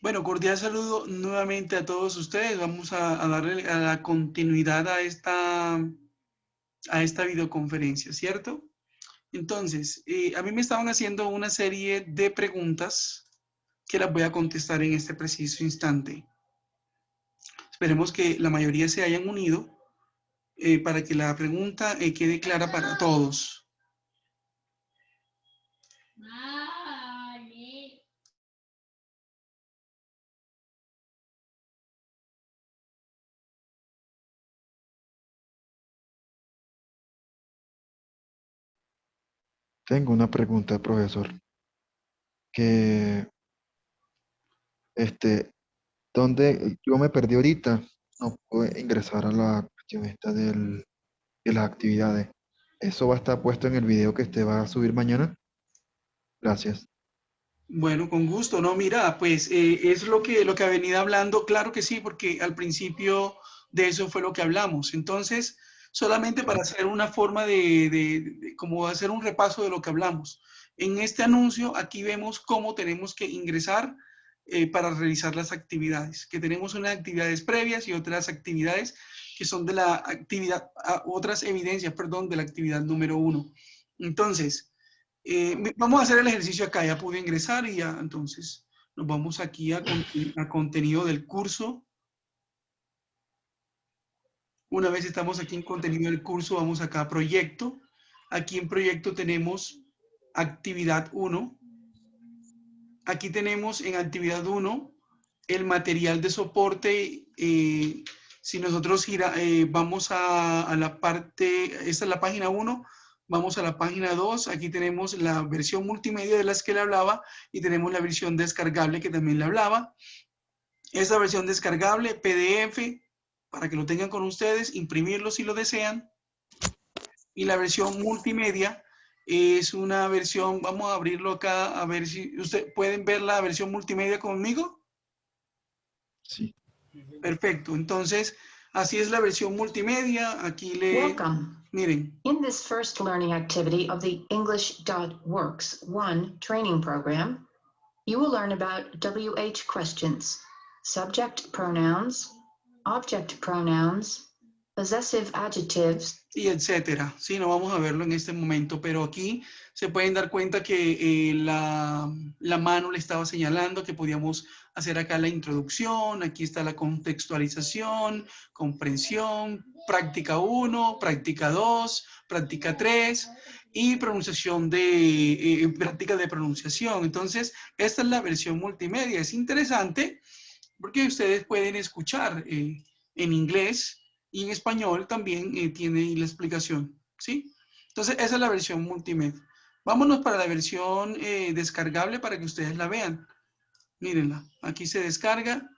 Bueno, cordial saludo nuevamente a todos ustedes. Vamos a darle a la continuidad a esta videoconferencia, ¿cierto? Entonces, a mí me estaban haciendo una serie de preguntas que las voy a contestar en este preciso instante. Esperemos que la mayoría se hayan unido para que la pregunta quede clara para todos. Tengo una pregunta, profesor, que este, ¿dónde yo me perdí ahorita? No pude ingresar a la cuestión esta de las actividades. ¿Eso va a estar puesto en el video que usted va a subir mañana? Gracias. Bueno, con gusto, ¿no? Mira, pues es lo que ha venido hablando, claro que sí, porque al principio de eso fue lo que hablamos. Entonces, solamente para Ok. hacer una forma como hacer un repaso de lo que hablamos. En este anuncio, aquí vemos cómo tenemos que ingresar para realizar las actividades, que tenemos unas actividades previas y otras actividades que son de la actividad, otras evidencias, perdón, de la actividad número 1. Entonces, vamos a hacer el ejercicio acá, ya pude ingresar y ya, entonces nos vamos aquí a contenido del curso. Una vez estamos aquí en contenido del curso, vamos acá a proyecto. Aquí en proyecto tenemos actividad 1. Aquí tenemos en actividad 1 el material de soporte. Si nosotros vamos a la parte, esta es la página 1, vamos a la página 2, aquí tenemos la versión multimedia de las que le hablaba y tenemos la versión descargable que también le hablaba. Esta versión descargable, PDF, para que lo tengan con ustedes, imprimirlo si lo desean. Y la versión multimedia es una versión, vamos a abrirlo acá a ver si ustedes pueden ver la versión multimedia conmigo. Sí. Perfecto, entonces así es la versión multimedia. Aquí Welcome. miren. In this first learning activity of the English.Works 1 training program, you will learn about WH questions, subject pronouns, object pronouns, possessive adjectives, Y etcétera. Sí, no vamos a verlo en este momento, pero aquí se pueden dar cuenta que la mano le estaba señalando que podíamos hacer acá la introducción, aquí está la contextualización, comprensión, práctica 1, práctica 2, práctica 3 y pronunciación práctica de pronunciación. Entonces, esta es la versión multimedia. Es interesante porque ustedes pueden escuchar en inglés y en español también tiene la explicación, ¿sí? Entonces, esa es la versión multimedia. Vámonos para la versión descargable para que ustedes la vean. Mírenla, aquí se descarga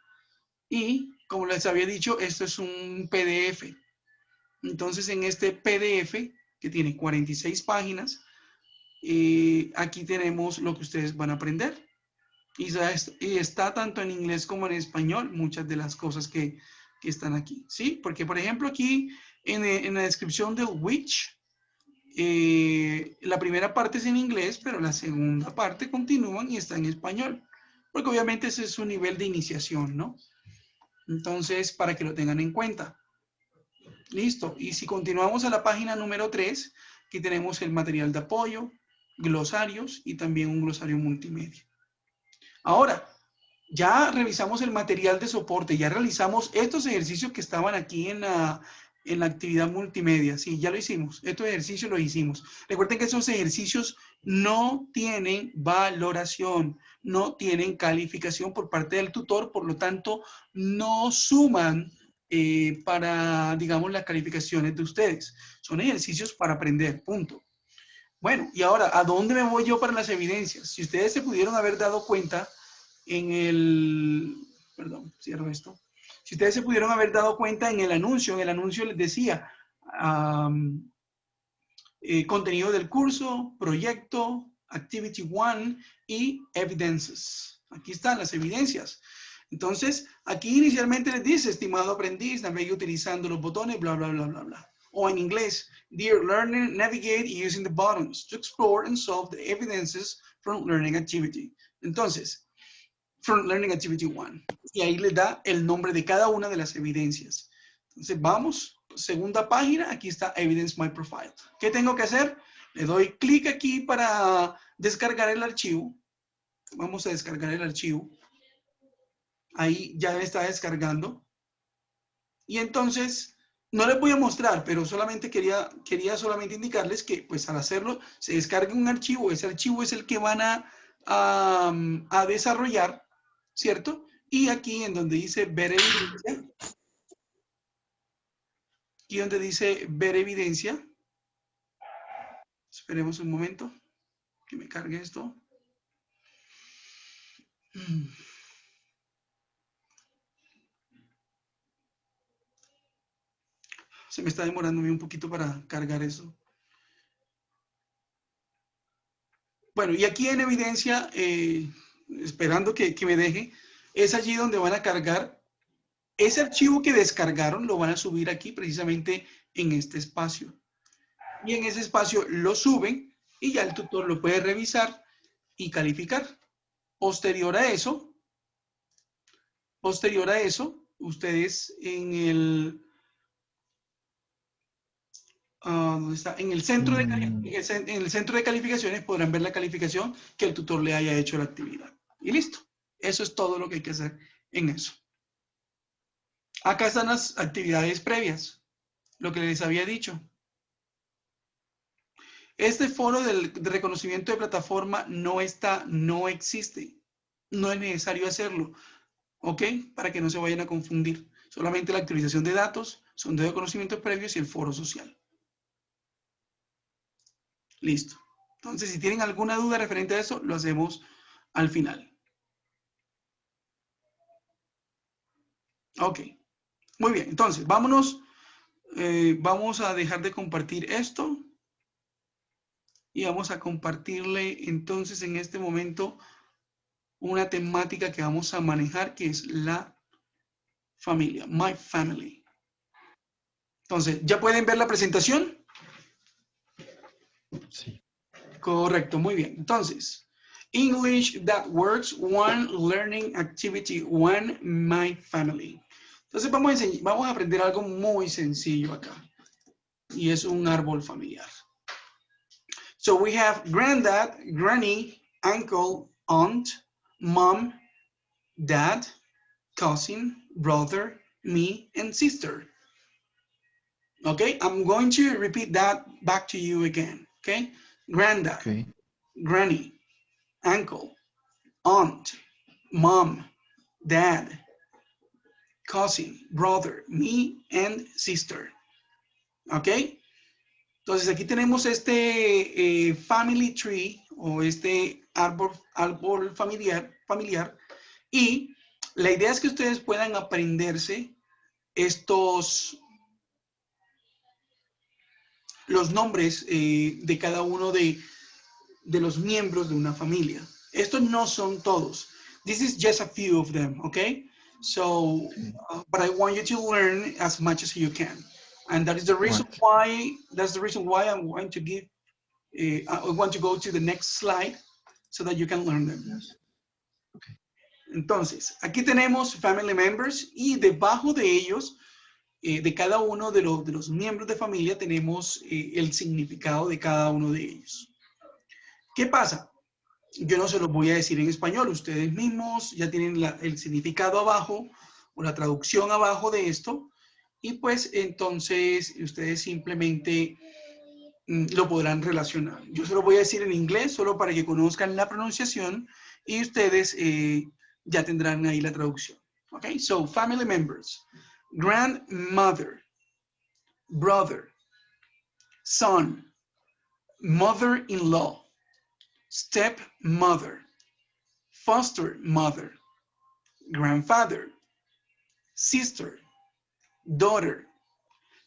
y, como les había dicho, esto es un PDF. Entonces, en este PDF, que tiene 46 páginas, aquí tenemos lo que ustedes van a aprender. Y está tanto en inglés como en español, muchas de las cosas que están aquí, ¿sí? Porque, por ejemplo, aquí en la descripción del which, la primera parte es en inglés, pero la segunda parte continúa y está en español, porque obviamente ese es su nivel de iniciación, ¿no? Entonces, para que lo tengan en cuenta. Listo. Y si continuamos a la página número 3, aquí tenemos el material de apoyo, glosarios y también un glosario multimedia. Ahora, ya revisamos el material de soporte, ya realizamos estos ejercicios que estaban aquí en la actividad multimedia. Sí, ya lo hicimos. Estos ejercicios los hicimos. Recuerden que esos ejercicios no tienen valoración, no tienen calificación por parte del tutor, por lo tanto, no suman para, digamos, las calificaciones de ustedes. Son ejercicios para aprender, punto. Bueno, y ahora, ¿a dónde me voy yo para las evidencias? Si ustedes se pudieron haber dado cuenta perdón, cierro esto. Si ustedes se pudieron haber dado cuenta en el anuncio les decía contenido del curso, proyecto, activity 1 y evidences. Aquí están las evidencias. Entonces, aquí inicialmente les dice, estimado aprendiz, navegue utilizando los botones, bla, bla, bla, bla, bla. O en inglés, dear learner, navigate using the buttons to explore and solve the evidences from learning activity. Entonces, from Learning Activity 1. Y ahí le da el nombre de cada una de las evidencias. Entonces vamos, segunda página, aquí está Evidence My Profile. ¿Qué tengo que hacer? Le doy clic aquí para descargar el archivo. Vamos a descargar el archivo. Ahí ya está descargando. Y entonces, no les voy a mostrar, pero solamente quería solamente indicarles que pues al hacerlo se descarga un archivo. Ese archivo es el que van a desarrollar, ¿cierto? Y aquí en donde dice ver evidencia, aquí donde dice ver evidencia, esperemos un momento que me cargue esto. Se me está demorando un poquito para cargar eso. Bueno, y aquí en evidencia, esperando que me deje, es allí donde van a cargar ese archivo que descargaron, lo van a subir aquí precisamente en este espacio. Y en ese espacio lo suben y ya el tutor lo puede revisar y calificar. Posterior a eso, ustedes en el... ¿dónde está? En el centro de calificaciones podrán ver la calificación que el tutor le haya hecho a la actividad. Y listo. Eso es todo lo que hay que hacer en eso. Acá están las actividades previas, lo que les había dicho. Este foro de reconocimiento de plataforma no existe. No es necesario hacerlo, ¿ok? Para que no se vayan a confundir. Solamente la actualización de datos, sondeo de conocimientos previos y el foro social. Listo. Entonces, si tienen alguna duda referente a eso, lo hacemos al final. Ok. Muy bien. Entonces, vámonos. Vamos a dejar de compartir esto. Y vamos a compartirle entonces en este momento una temática que vamos a manejar, que es la familia, My Family. Entonces, ¿ya pueden ver la presentación? Sí. Correcto, muy bien. Entonces, English That Works, One Learning Activity, One My Family. Entonces, vamos a aprender algo muy sencillo acá. Y es un árbol familiar. So, we have granddad, granny, uncle, aunt, mom, dad, cousin, brother, me, and sister. Okay, I'm going to repeat that back to you again. Okay, granddad, Okay. granny, uncle, aunt, mom, dad, cousin, brother, me, and sister. Okay, entonces aquí tenemos este family tree o este árbol familiar, y la idea es que ustedes puedan aprenderse los nombres de cada uno de los miembros de una familia. Estos no son todos. This is just a few of them, okay? So, but I want you to learn as much as you can. And that is the reason why, I'm going to give, I want to go to the next slide so that you can learn them. Yes. Okay. Entonces, aquí tenemos family members y debajo de ellos, de cada uno de los miembros de familia, tenemos el significado de cada uno de ellos. ¿Qué pasa? Yo no se los voy a decir en español, ustedes mismos ya tienen el significado abajo o la traducción abajo de esto y pues entonces ustedes simplemente lo podrán relacionar. Yo se lo voy a decir en inglés solo para que conozcan la pronunciación y ustedes ya tendrán ahí la traducción. Ok, so family members, grandmother, brother, son, mother-in-law, stepmother, foster mother, grandfather, sister, daughter,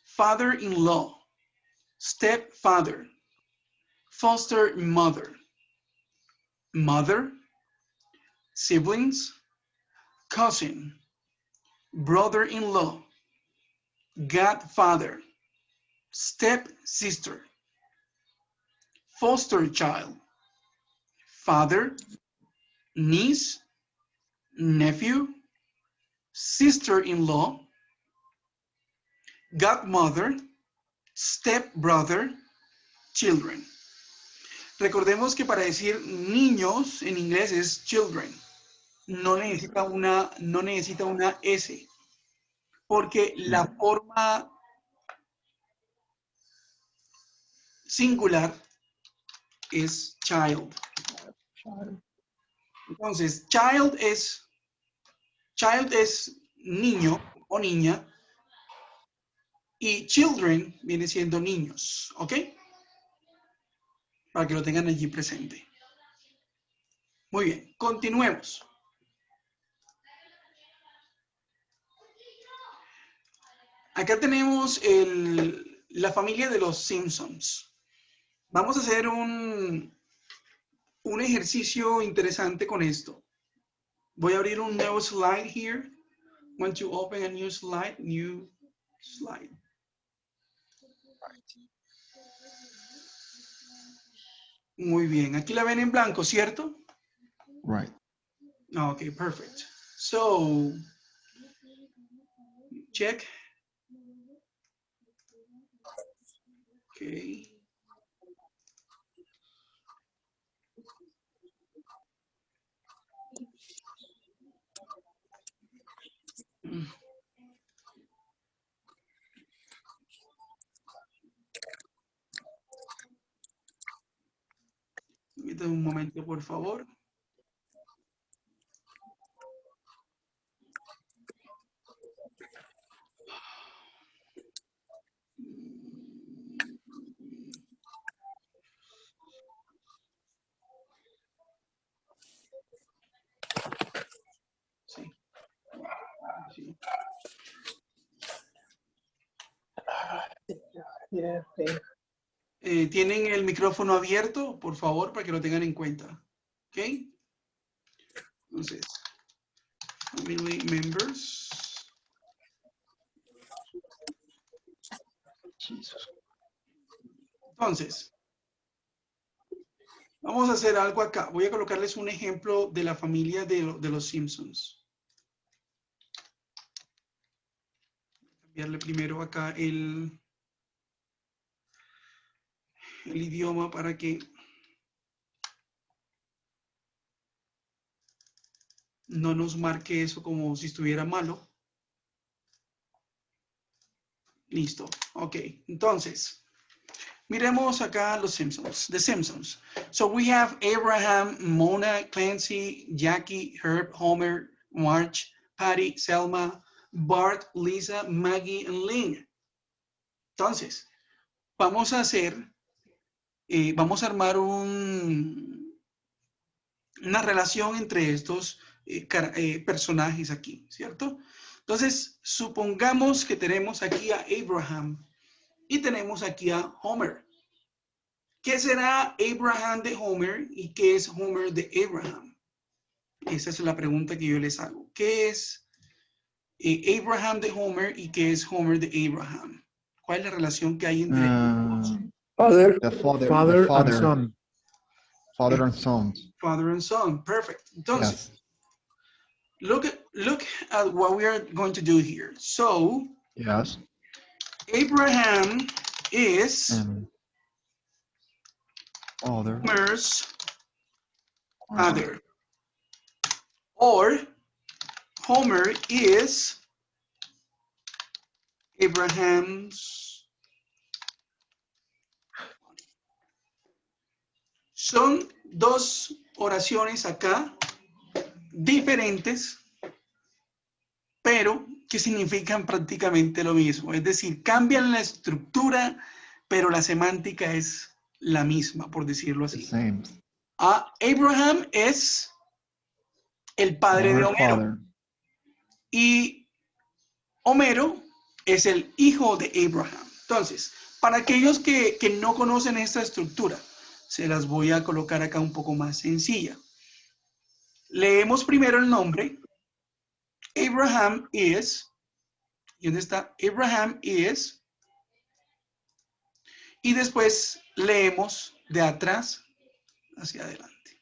father-in-law, stepfather, foster mother, mother, siblings, cousin, brother-in-law, godfather, stepsister, foster child, father, niece, nephew, sister-in-law, godmother, stepbrother, children. Recordemos que para decir niños en inglés es children. No necesita una S, porque la forma singular es child. Entonces, child es niño o niña y children viene siendo niños, ¿ok? Para que lo tengan allí presente. Muy bien, continuemos. Acá tenemos la familia de los Simpsons. Vamos a hacer un ejercicio interesante con esto. Voy a abrir un nuevo slide here. Want to open a new slide? New slide. Muy bien, aquí la ven en blanco, ¿cierto? Right. Okay, perfect. So, check. Okay. Permítame un momento, por favor. Sí. Sí. ¿Tienen el micrófono abierto, por favor, para que lo tengan en cuenta? ¿Ok? Entonces, family members. Entonces, vamos a hacer algo acá. Voy a colocarles un ejemplo de la familia de los Simpsons. Cambiarle primero acá el idioma para que no nos marque eso como si estuviera malo. Listo. Ok. Entonces, miremos acá los Simpsons. The Simpsons. So we have Abraham, Mona, Clancy, Jackie, Herb, Homer, Marge, Patty, Selma, Bart, Lisa, Maggie, and Lynn. Entonces, vamos a armar una relación entre estos personajes aquí, ¿cierto? Entonces, supongamos que tenemos aquí a Abraham y tenemos aquí a Homer. ¿Qué será Abraham de Homer y qué es Homer de Abraham? Esa es la pregunta que yo les hago. ¿Qué es Abraham de Homer y qué es Homer de Abraham? ¿Cuál es la relación que hay entre ellos? Father, The father, father and son. Father and son. Father and son. Perfect. Entonces, Yes. look at what we are going to do here. So, Yes. Abraham is And father. Homer's father. Or Homer is Abraham's. Son dos oraciones acá diferentes, pero que significan prácticamente lo mismo. Es decir, cambian la estructura, pero la semántica es la misma, por decirlo así. Same. Abraham es el padre de Homero. Father. Y Homero es el hijo de Abraham. Entonces, para aquellos que no conocen esta estructura, se las voy a colocar acá un poco más sencilla. Leemos primero el nombre. Abraham is. ¿Y dónde está? Abraham is. Y después leemos de atrás hacia adelante.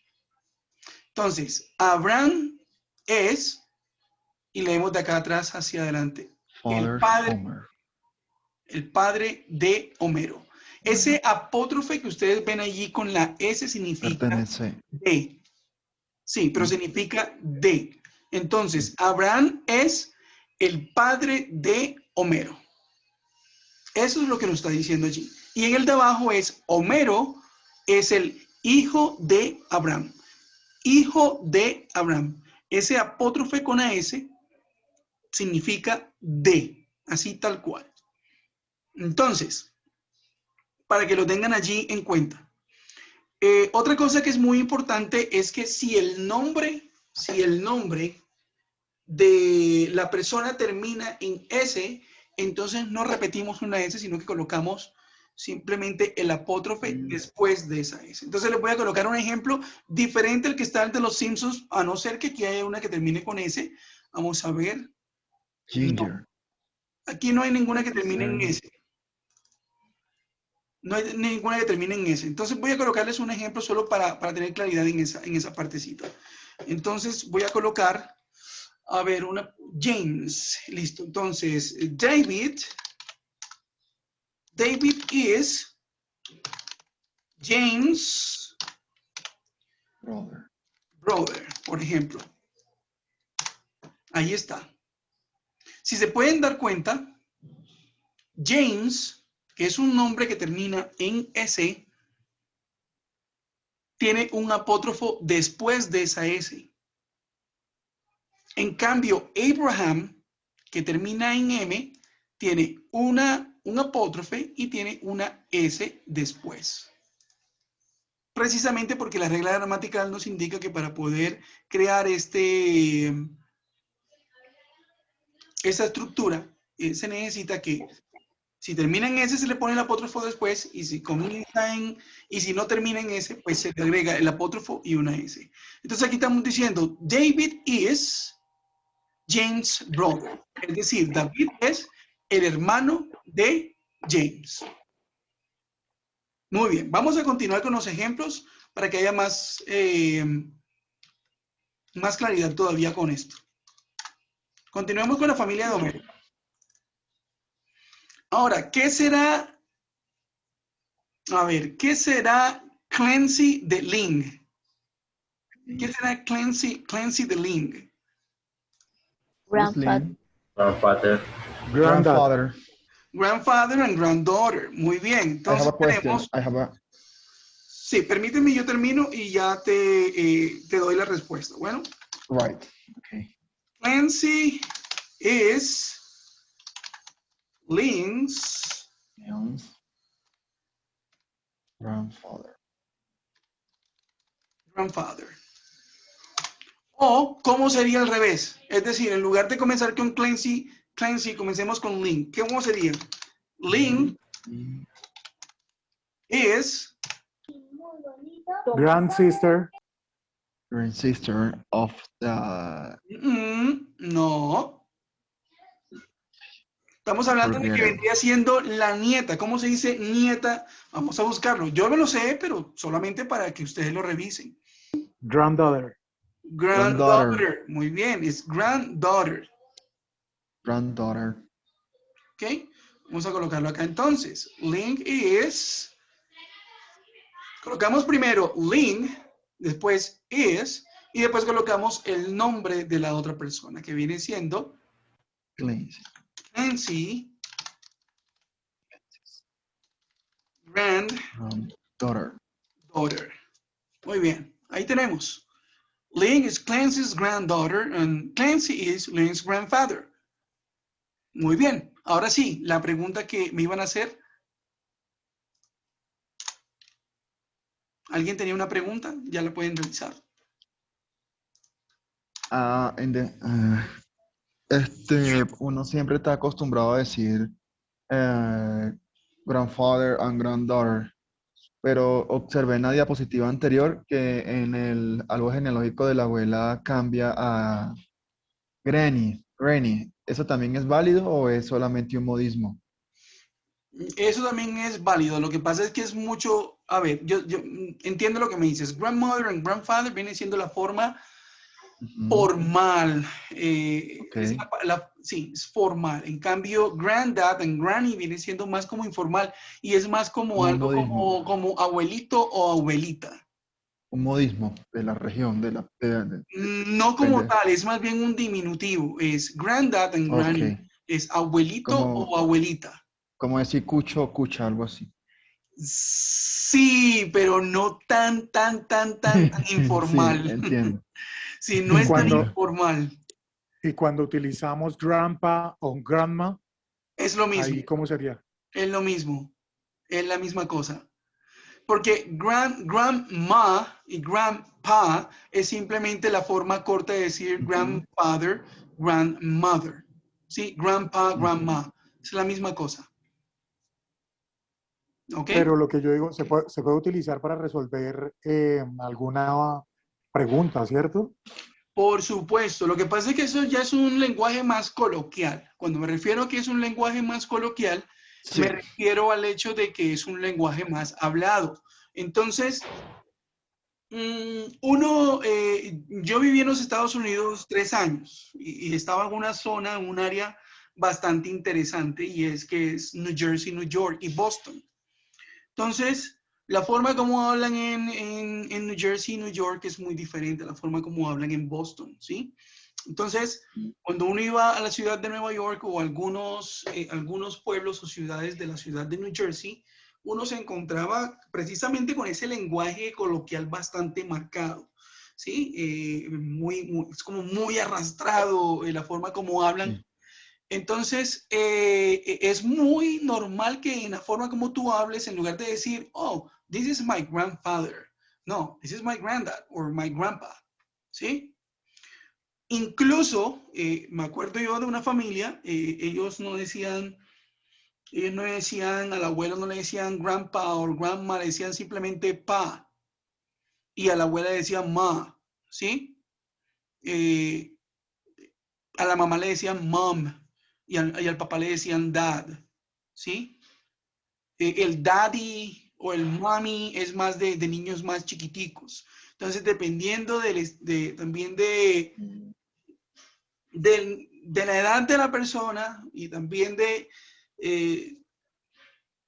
Entonces, Abraham es, y leemos de acá atrás hacia adelante, Father padre. Homer. El padre de Homero. Ese apóstrofe que ustedes ven allí con la S significa Pertenece. de. Sí, pero significa de. Entonces, Abraham es el padre de Homero. Eso es lo que nos está diciendo allí. Y en el de abajo es Homero es el hijo de Abraham. Hijo de Abraham. Ese apóstrofe con S significa de. Así tal cual. Entonces, para que lo tengan allí en cuenta. Otra cosa que es muy importante es que si el nombre de la persona termina en S, entonces no repetimos una S, sino que colocamos simplemente el apóstrofe después de esa S. Entonces les voy a colocar un ejemplo diferente al que está el de los Simpsons, a no ser que aquí haya una que termine con S. Vamos a ver. Ginger. No, aquí no hay ninguna que termine en S. No hay ninguna que termine en S. Entonces voy a colocarles un ejemplo solo para tener claridad en esa partecita. Entonces voy a colocar, a ver, una James. Listo. Entonces, David is James' brother, por ejemplo. Ahí está. Si se pueden dar cuenta, James, que es un nombre que termina en S, tiene un apóstrofo después de esa S. En cambio, Abraham, que termina en M, tiene un apóstrofe y tiene una S después. Precisamente porque la regla gramatical nos indica que para poder crear esta estructura, se necesita que si termina en S se le pone el apóstrofo después y si no termina en S, pues se le agrega el apóstrofo y una S. Entonces aquí estamos diciendo, David is James' brother. Es decir, David es el hermano de James. Muy bien, vamos a continuar con los ejemplos para que haya más claridad todavía con esto. Continuemos con la familia de Homero. Ahora, ¿qué será? A ver, ¿qué será Clancy de Ling? ¿Qué será Clancy de Ling? Grandfather. Grandfather and granddaughter. Muy bien. Entonces tenemos... Sí, permíteme, yo termino y ya te doy la respuesta. Bueno. Right. Okay. Clancy is Ling's grandfather. O, ¿cómo sería al revés? Es decir, en lugar de comenzar con Clancy, comencemos con Ling. ¿Cómo sería? Ling is Grand sister of the... No. Estamos hablando de que vendría siendo la nieta. ¿Cómo se dice nieta? Vamos a buscarlo. Yo me lo sé, pero solamente para que ustedes lo revisen. granddaughter. Granddaughter. Muy bien, es granddaughter. Ok, vamos a colocarlo acá entonces. Ling is... Colocamos primero Ling, después is, y después colocamos el nombre de la otra persona, que viene siendo Clancy granddaughter. Muy bien, ahí tenemos. Ling is Clancy's granddaughter and Clancy is Ling's grandfather. Muy bien, ahora sí, la pregunta que me iban a hacer. ¿Alguien tenía una pregunta? Ya la pueden revisar. Uno siempre está acostumbrado a decir grandfather and granddaughter, pero observé en la diapositiva anterior que en el árbol genealógico de la abuela cambia a granny. ¿Eso también es válido o es solamente un modismo? Eso también es válido. Lo que pasa es que es mucho... A ver, yo entiendo lo que me dices. Grandmother and grandfather viene siendo la forma Formal. Ok. Sí, es formal. En cambio, granddad and granny viene siendo más como informal y es más como Como un algo modismo. como abuelito o abuelita. Un modismo de la región, No como depende. tal, es más bien un diminutivo. Es granddad and Ok. granny. Es abuelito o Como, abuelita. como decir cucho o cucha, algo así. Sí, pero no tan Sí, informal. entiendo. Sí, no Y es tan cuando, Entiendo. informal. y cuando utilizamos grandpa o grandma, Es lo mismo. ahí ¿cómo sería? Es lo mismo. Es la misma cosa. Porque grandma y grandpa es simplemente la forma corta de decir grandfather, grandmother. ¿Sí? Grandpa, grandma. Es la misma cosa. ¿Ok? Pero lo que yo digo, se puede utilizar para resolver alguna pregunta, ¿cierto? Por supuesto. Lo que pasa es que eso ya es un lenguaje más coloquial. Cuando me refiero a que es un lenguaje más coloquial, me Sí. refiero al hecho de que es un lenguaje más hablado. Entonces, yo viví en los Estados Unidos 3 años y estaba en una zona, en un área bastante interesante y es que es New Jersey, New York y Boston. Entonces, la forma como hablan en New Jersey y New York es muy diferente a la forma como hablan en Boston, ¿sí? Entonces, cuando uno iba a la ciudad de Nueva York o algunos pueblos o ciudades de la ciudad de New Jersey, uno se encontraba precisamente con ese lenguaje coloquial bastante marcado, ¿sí? Es como muy arrastrado la forma como hablan. Sí. Entonces, es muy normal que en la forma como tú hables, en lugar de decir, oh, this is my grandfather, no, this is my granddad or my grandpa, ¿sí? Incluso, me acuerdo yo de una familia, ellos no decían, al abuelo no le decían grandpa o grandma, le decían simplemente pa, y a la abuela le decían ma, ¿sí? Eh, a la mamá le decían mom, y al papá le decían dad, ¿sí? El daddy o el mommy es más de niños más chiquiticos. Entonces, dependiendo también de la edad de la persona y también de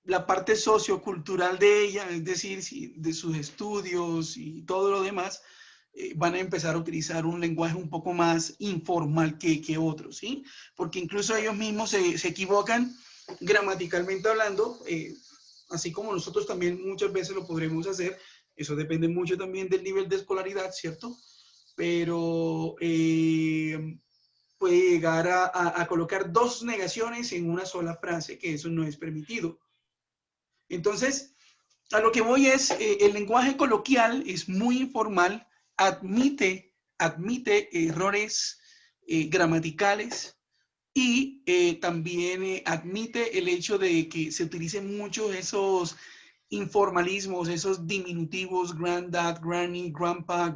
la parte sociocultural de ella, es decir, de sus estudios y todo lo demás, van a empezar a utilizar un lenguaje un poco más informal que otros, ¿sí? Porque incluso ellos mismos se equivocan gramaticalmente hablando, así como nosotros también muchas veces lo podremos hacer. Eso depende mucho también del nivel de escolaridad, ¿cierto? Pero puede llegar a colocar dos negaciones en una sola frase, que eso no es permitido. Entonces, a lo que voy es, el lenguaje coloquial es muy informal, admite errores gramaticales y también admite el hecho de que se utilicen mucho esos informalismos, esos diminutivos, granddad, granny, grandpa,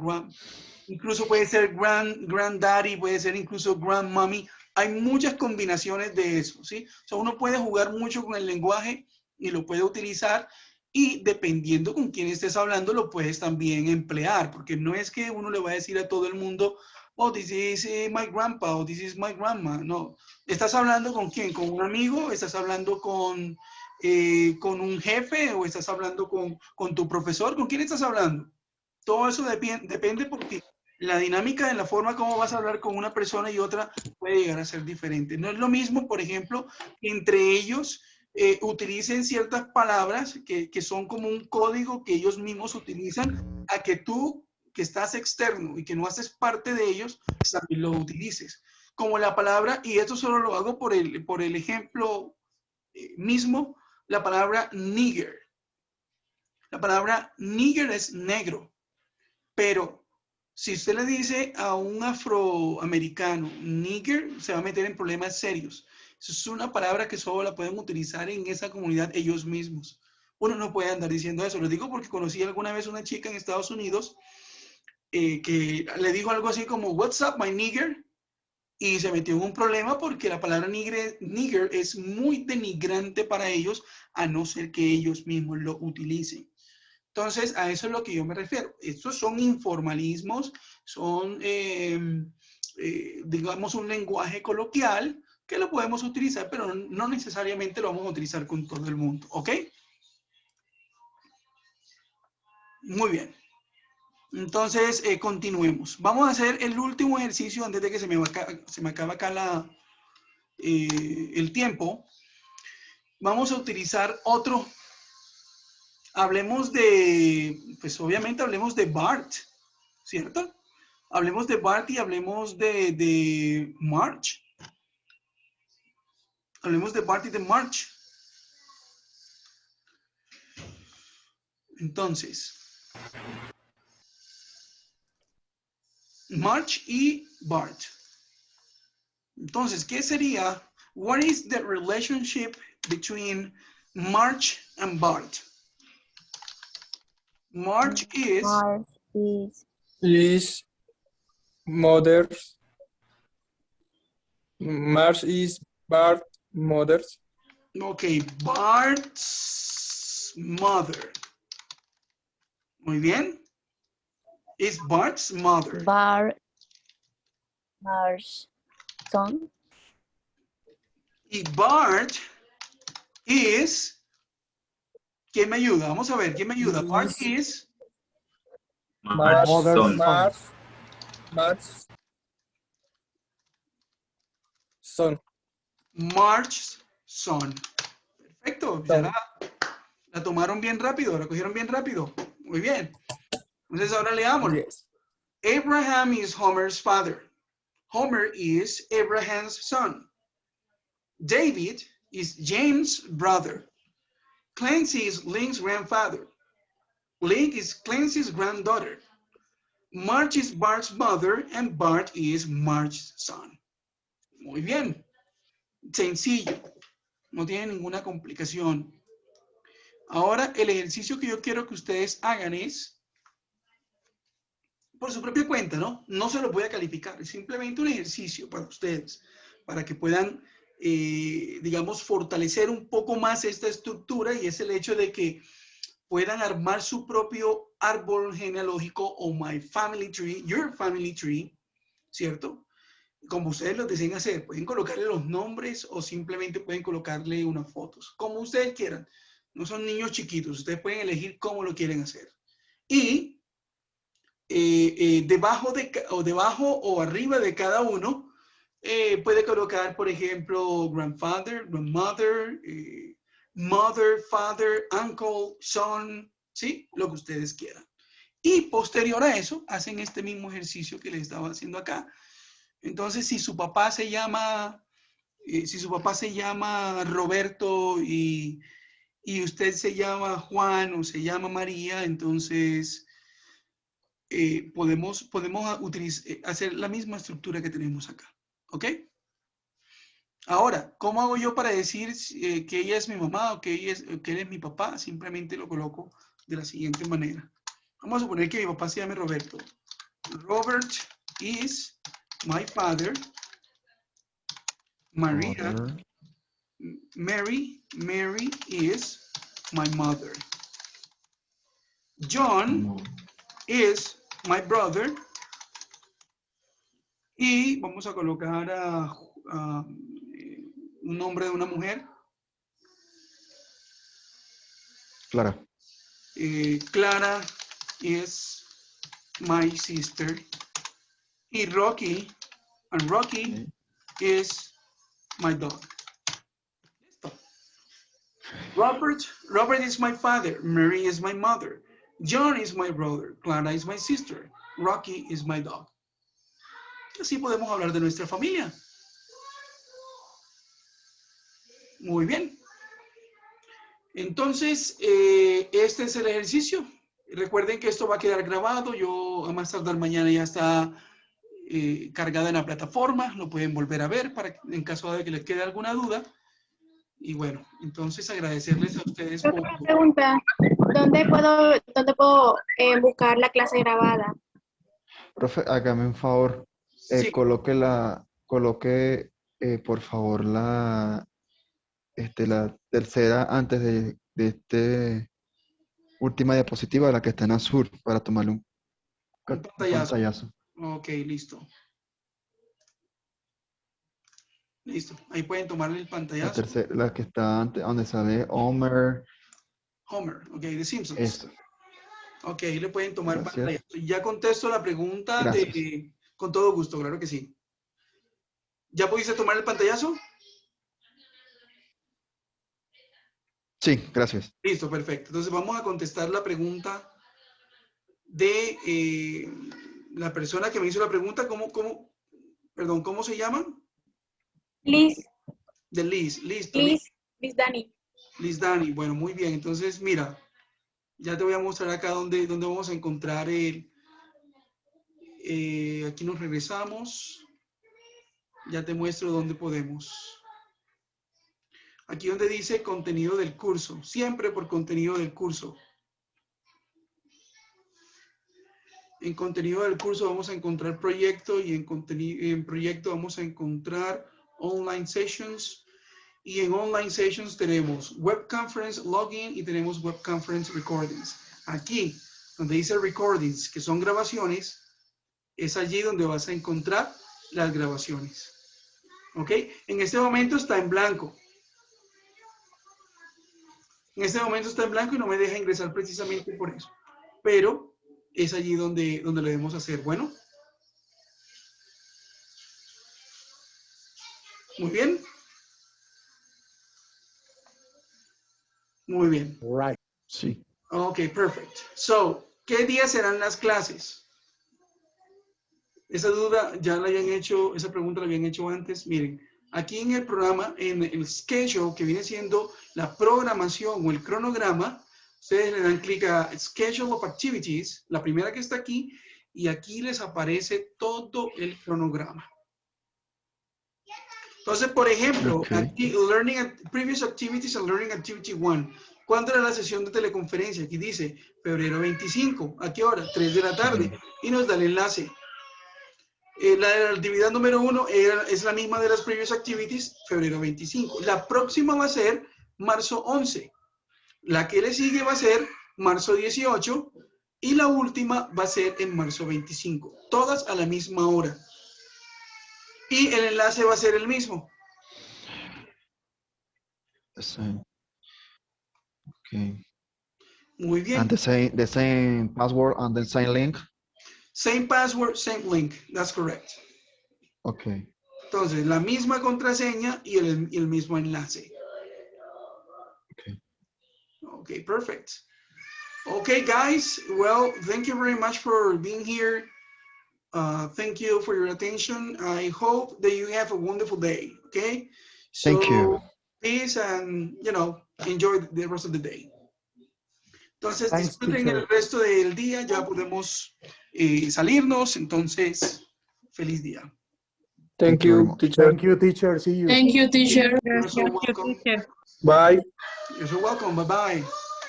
incluso puede ser granddaddy, puede ser incluso grandmommy. Hay muchas combinaciones de eso, ¿sí? O sea, uno puede jugar mucho con el lenguaje y lo puede utilizar y dependiendo con quién estés hablando lo puedes también emplear, porque no es que uno le va a decir a todo el mundo, oh, this is my grandpa o this is my grandma, no. ¿Estás hablando con quién? ¿Con un amigo? ¿Estás hablando con un jefe o estás hablando con tu profesor? ¿Con quién estás hablando? Todo eso depende porque la dinámica de la forma como vas a hablar con una persona y otra puede llegar a ser diferente. No es lo mismo, por ejemplo, que entre ellos utilicen ciertas palabras que son como un código que ellos mismos utilizan, a que tú, que estás externo y que no haces parte de ellos, también lo utilices. Como la palabra, y esto solo lo hago por el ejemplo mismo, la palabra nigger. La palabra nigger es negro, pero si usted le dice a un afroamericano nigger, se va a meter en problemas serios. Eso es una palabra que solo la pueden utilizar en esa comunidad ellos mismos. Uno no puede andar diciendo eso. Lo digo porque conocí alguna vez una chica en Estados Unidos que le dijo algo así como, "What's up, my nigger?" Y se metió en un problema porque la palabra nigger es muy denigrante para ellos, a no ser que ellos mismos lo utilicen. Entonces, a eso es lo que yo me refiero. Estos son informalismos, son, digamos, un lenguaje coloquial que lo podemos utilizar, pero no necesariamente lo vamos a utilizar con todo el mundo, ¿ok? Muy bien. Entonces, continuemos. Vamos a hacer el último ejercicio antes de que se me acabe acá el tiempo. Vamos a utilizar otro. Hablemos de, pues obviamente hablemos de Bart, ¿cierto? Hablemos de Bart y hablemos de Marge. Hablemos de Bart y de Marge. Entonces, Marge y Bart. Entonces, ¿qué sería? What is the relationship between Marge and Bart? Marge is Is mother's. Marge is Bart mother's. okay, Bart's mother. Muy bien. Is Bart's mother. Marge's son. Y Bart is. ¿Quién me ayuda? Vamos a ver, ¿quién me ayuda? Bart is. Marge's Mother's son. son. Marge's son. Marge's son. Perfecto. Ya la tomaron bien rápido, la cogieron bien rápido. Muy bien. Entonces ahora leámoslo. Yes. Abraham is Homer's father. Homer is Abraham's son. David is James' brother. Clancy is Link's grandfather. Link is Clancy's granddaughter. Marge is Bart's mother and Bart is Marge's son. Muy bien. Sencillo. No tiene ninguna complicación. Ahora, el ejercicio que yo quiero que ustedes hagan es, por su propia cuenta, ¿no? No se los voy a calificar. Es simplemente un ejercicio para ustedes, para que puedan, digamos, fortalecer un poco más esta estructura, y es el hecho de que puedan armar su propio árbol genealógico o my family tree, your family tree, ¿cierto? Como ustedes lo deseen hacer. Pueden colocarle los nombres o simplemente pueden colocarle unas fotos, como ustedes quieran. No son niños chiquitos, ustedes pueden elegir cómo lo quieren hacer. Y debajo o arriba de cada uno, puede colocar, por ejemplo, grandfather, grandmother, mother, father, uncle, son, ¿sí? Lo que ustedes quieran. Y posterior a eso, hacen este mismo ejercicio que les estaba haciendo acá. Entonces, si su papá se llama Roberto y usted se llama Juan o se llama María, entonces podemos hacer la misma estructura que tenemos acá. ¿Ok? Ahora, ¿cómo hago yo para decir que ella es mi mamá o que él es mi papá? Simplemente lo coloco de la siguiente manera. Vamos a suponer que mi papá se llame Roberto. Robert is my father. Maria, Mary is my mother. John is my brother. Y vamos a colocar un nombre de una mujer. Clara. Clara is my sister. Y Rocky is my dog. Listo. Robert is my father. Mary is my mother. John is my brother. Clara is my sister. Rocky is my dog. Así podemos hablar de nuestra familia. Muy bien. Entonces, este es el ejercicio. Recuerden que esto va a quedar grabado. Yo a más tardar mañana ya está cargada en la plataforma. Lo pueden volver a ver en caso de que les quede alguna duda. Y bueno, entonces agradecerles a ustedes por... Una pregunta, ¿dónde puedo buscar la clase grabada? Profe, hágame un favor. Sí. Coloque por favor la tercera antes de este última diapositiva, la que está en azul, para tomarle un pantallazo. pantallazo. Ok, listo. Listo. Ahí pueden tomarle el La pantallazo. tercera, la que está antes, donde sale Homer. Homer, ok, de Simpsons. Eso. Ok, ahí le pueden tomar Gracias. pantallazo. Ya contesto la pregunta Gracias. con todo gusto, claro que sí. ¿Ya pudiste tomar el pantallazo? Sí, gracias. Listo, perfecto. Entonces vamos a contestar la pregunta de la persona que me hizo la pregunta. Perdón, ¿cómo se llama? Liz, De Liz. Listo, Liz. Liz Dani. Liz Dani. Bueno, muy bien. Entonces, mira, ya te voy a mostrar acá dónde vamos a encontrar aquí nos regresamos. Ya te muestro dónde podemos. Aquí donde dice contenido del curso. Siempre por contenido del curso. En contenido del curso vamos a encontrar proyecto y en proyecto vamos a encontrar online sessions. Y en online sessions tenemos web conference login y tenemos web conference recordings. Aquí, donde dice recordings, que son grabaciones, es allí donde vas a encontrar las grabaciones. ¿Ok? En este momento está en blanco. En este momento está en blanco y no me deja ingresar precisamente por eso. Pero es allí donde lo debemos hacer. Bueno. Muy bien. Muy bien. Right. Sí. Ok, perfect. So, ¿qué días serán las clases? Esa duda ya la habían hecho, esa pregunta la habían hecho antes. Miren, aquí en el programa, en el schedule, que viene siendo la programación o el cronograma, ustedes le dan clic a Schedule of Activities, la primera que está aquí, y aquí les aparece todo el cronograma. Entonces, por ejemplo, Ok. aquí, Previous Activities and Learning Activity 1. ¿Cuándo era la sesión de teleconferencia? Aquí dice, febrero 25. ¿A qué hora? 3 de la tarde. Y nos da el enlace. La actividad número 1 es la misma de las Previous Activities, febrero 25. La próxima va a ser marzo 11. La que le sigue va a ser marzo 18. Y la última va a ser en marzo 25. Todas a la misma hora. Y el enlace va a ser el mismo. The same. Okay. Muy bien. And the same password and the same link. Same password, same link. That's correct. Okay. Entonces, la misma contraseña y el mismo enlace. Okay. Okay, perfect. Okay, guys. Well, thank you very much for being here. Thank you for your attention. I hope that you have a wonderful day. Okay. So, Thank you. peace and, enjoy the rest of the day. Entonces, Thanks, disfruten teacher. el resto del día. Ya podemos salirnos. Entonces, feliz día. Thank you very you, much. teacher. Thank you, teacher. See you. Thank you, teacher. You're so welcome. Bye. You're so welcome. Bye-bye.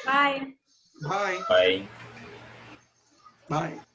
Bye. Bye. Bye. Bye.